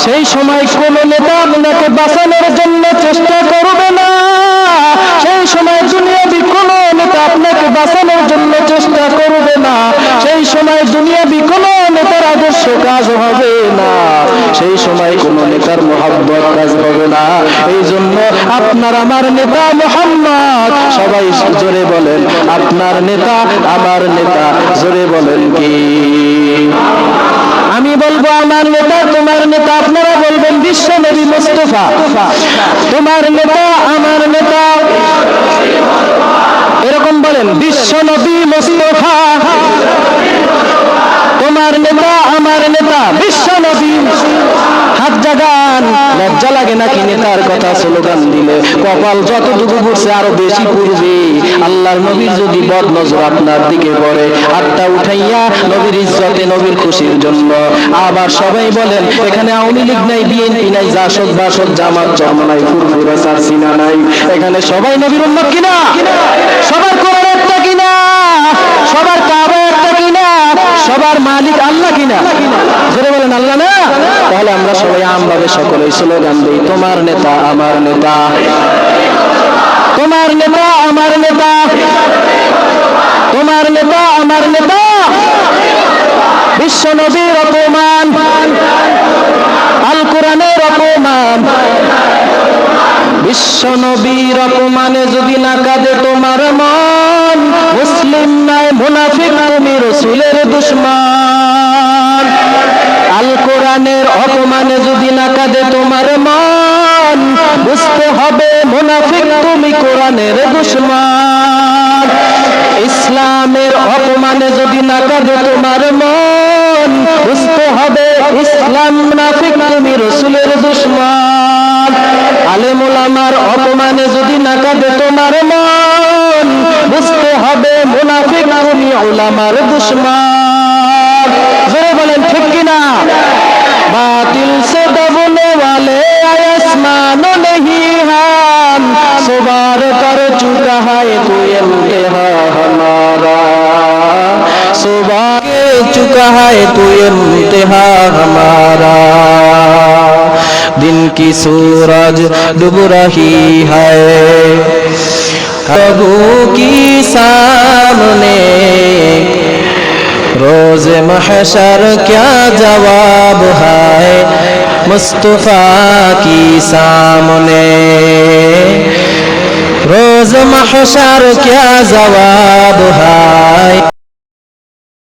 সেই সময় কোন নেতা আপনাকে বাঁচানোর জন্য চেষ্টা করবে না। সেই সময় দুনিয়াবি কোন নেতা আপনাকে বাঁচানোর জন্য চেষ্টা করবে না। সেই সময় দুনিয়াবি কোন নেতার আদর্শ কাজ হবে না। সেই সময় কোন নেতার মহব্বত কাজ হবে না। এই জন্য আপনার আমার নেতা মুহাম্মদ, সবাই জোরে বলেন আপনার নেতা আমার নেতা, জোরে বলেন কি? আমি বলবো আমার নেতা তোমার নেতা, আপনারা বলবেন বিশ্ব নবী মুস্তাফা। তোমার নেতা আমার নেতা, এরকম বলেন বিশ্ব নবী মুস্তাফা। তোমার নেতা আমার নেতা বিশ্ব নবী। হাত জাগান, লজ্জা লাগে নাকি নেতার কথা স্লোগান দিলে? কপাল যতটুকু পড়ছে আরো বেশি পড়বে। আল্লাহর নবীর যদি বদ নজর আপনার দিকে পড়ে, হাতটা উঠাইয়া নবীর ইজ্জতে নবীর খুশির জন্য। আবার সবাই বলেন এখানে আওয়ামী লীগ নাই, বিএনপি নাই, জাসদ বাসদ জামাত জমা নাই, ফুরফুরা সারসিনা নাই। এখানে সবাই নবীর উম্মত কিনা? সবার কোরআন একটা কিনা? সবার কাবা একটা কিনা? সবার মালিক আল্লাহ কিনা? জোরে বলেন আল্লাহ না? তাহলে আমরা সবাই আমভাবে সকলেই স্লোগান দিই, তোমার নেতা আমার নেতা, তোমার নেতা আমার নেতা, তোমার নেতা আমার নেতা। বিশ্ব নবীর অপমান, আল কোরআনের অপমান। বিশ্ব নবীর অপমানে যদি না কাঁদে তোমার মন, মুসলিম নাই মুনাফিক, তুমি রাসূলের দুশমন। আল কোরআনের অপমানে যদি না কাঁদে তোমার মন, বুঝতে হবে মুনাফিক, তুমি কোরআনের দুশমন। ইসলামের অপমানে যদি না কাঁদে তোমার মন, বুঝতে হবে ইসলাম মুনাফিক, তুমি রাসূলের দুশমন। আলেম উলামার অপমানে যদি না কাঁদে তোমার মন, বুঝতে হবে মুনাফিক, তুমি উলামার দুশমন। জোরে বলেন ঠিক কিনা? बातिल से दबने वाले आसमान नहीं हम, सवार कर चुका है तू इंतहा हमारा, सवार चुका है तू इंतहा हमारा। दिन की सूरज डूब रही है प्रभु की सामने, रोज महशर क्या जवाब है मुस्तफा की सामने, रोज महशर क्या जवाब है